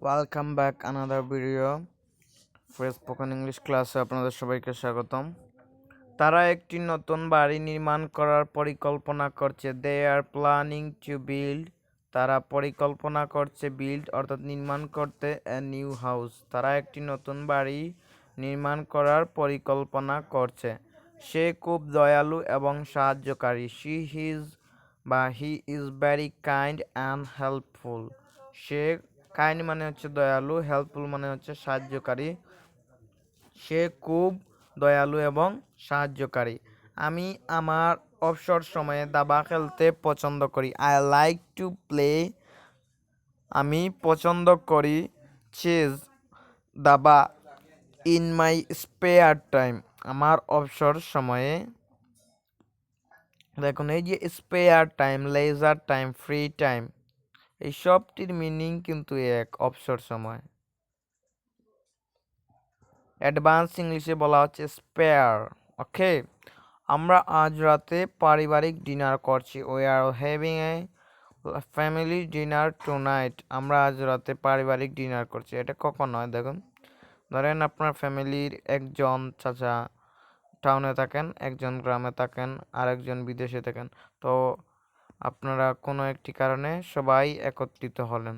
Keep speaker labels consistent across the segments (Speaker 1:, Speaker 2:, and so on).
Speaker 1: Welcome back another video free spoken English ক্লাসে আপনাদের সবাইকে স্বাগতম। তারা একটি নতুন বাড়ি নির্মাণ করার পরিকল্পনা করছে। দে আর প্ল্যানিং টু বিল্ড। তারা পরিকল্পনা করছে বিল্ড অর্থাৎ নির্মাণ করতে এ নিউ হাউস। তারা একটি নতুন বাড়ি নির্মাণ করার পরিকল্পনা করছে। সে খুব দয়ালু এবং সাহায্যকারী। He is very kind and helpful. Say kind মানে হচ্ছে দয়ালু, হেল্পফুল মানে হচ্ছে সাহায্যকারী। সে খুব দয়ালু এবং সাহায্যকারী। আমি আমার অবসর সময়ে দাবা খেলতে পছন্দ করি। I like to play. আমি পছন্দ করি চেস, দাবা ইন মাই স্পেয়ার টাইম। আমার অবসর সময়ে। দেখুন এই যে spare time, leisure time, free time, এই সবটির মিনিং কিন্তু এক, অবসর সময়। অ্যাডভান্স ইংলিশে বলা হচ্ছে স্পেয়ার। ওকে, আমরা আজ রাতে পারিবারিক ডিনার করছি। We are having a family dinner tonight. আমরা আজ রাতে পারিবারিক ডিনার করছি। এটা কখন হয় দেখুন, ধরেন আপনার ফ্যামিলির একজন চাচা টাউনে থাকেন, একজন গ্রামে থাকেন, আর একজন বিদেশে থাকেন। তো আপনারা কোনো একটি কারণে সবাই একত্রিত হলেন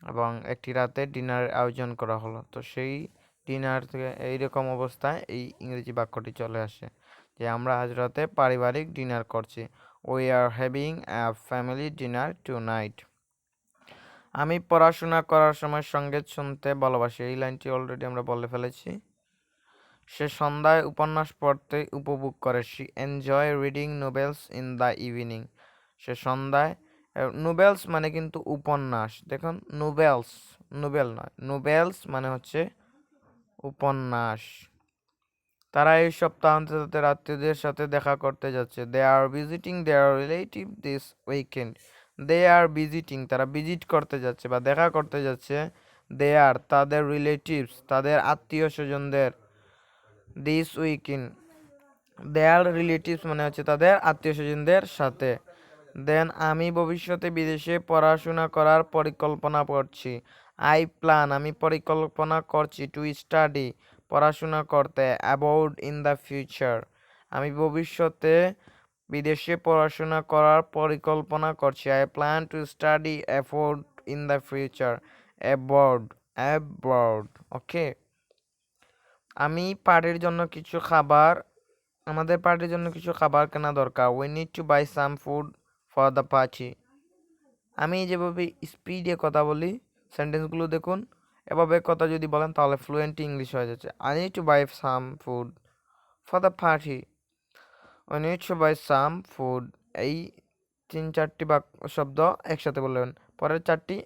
Speaker 1: এবং একটি রাতে ডিনারের আয়োজন করা হলো। তো সেই ডিনার থেকে এইরকম অবস্থায় এই ইংরেজি বাক্যটি চলে আসে যে আমরা আজ রাতে পারিবারিক ডিনার করছি। We are having a family dinner tonight. আমি পড়াশোনা করার সময় সঙ্গীত শুনতে ভালোবাসি। এই লাইনটি অলরেডি আমরা বলে ফেলেছি। সে সন্ধ্যায় উপন্যাস পড়তে উপভোগ করে। She enjoy reading novels in the evening. সে সন্ধ্যায়, নোবেলস মানে কিন্তু উপন্যাস। দেখুন নোবেলস, নোবেল নয়, নোবেলস মানে হচ্ছে উপন্যাস। তারা এই সপ্তাহান্তে তাদের আত্মীয়দের সাথে দেখা করতে যাচ্ছে। They are visiting their relative this weekend. They are visiting, তারা ভিজিট করতে যাচ্ছে বা দেখা করতে যাচ্ছে। দে আর তাদের রিলেটিভস, তাদের আত্মীয় স্বজনদের। দিস উইকেন্ড, দেয়ার রিলেটিভস মানে হচ্ছে তাদের আত্মীয় স্বজনদের সাথে। দেন আমি ভবিষ্যতে বিদেশে পড়াশোনা করার পরিকল্পনা করছি। আই প্ল্যান, আমি পরিকল্পনা করছি। টু স্টাডি, পড়াশোনা করতে। অ্যাবাউট, ইন দ্য ফিউচার, আমি ভবিষ্যতে বিদেশে পড়াশোনা করার পরিকল্পনা করছি। I plan to study about in the future. About, about. Okay, আমি পার্টির জন্য কিছু খাবার আমাদের পার্টির জন্য কিছু খাবার কেনা দরকার। We need to buy some food for the party. আমি যেভাবে স্পিডে কথা বলি, সেন্টেন্সগুলো দেখুন, এভাবে কথা যদি বলেন তাহলে ফ্লুয়েন্ট ইংলিশ হয়ে যাচ্ছে। I need to buy some food for the party. We need to buy some food. এই 3-4টি শব্দ একসাথে বলবেন, পরের 4টি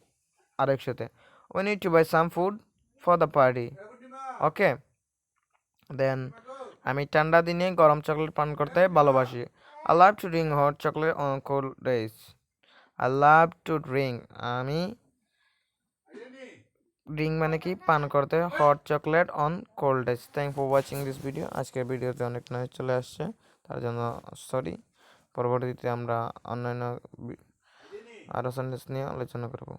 Speaker 1: আর একসাথে। We need to buy some food for the party. Okay, then আমি ঠান্ডা দিনে গরম চকলেট পান করতে ভালোবাসি। I love to drink hot chocolate on cold days. I love to drink, আমি ড্রিঙ্ক মানে কি পান করতে, hot chocolate on cold days. Thank for watching this video. আজকের ভিডিওতে অনেক নয় চলে আসছে, তার জন্য সরি। পরবর্তীতে আমরা অন্যান্য আরও সেন্টেন্স নিয়ে আলোচনা করব।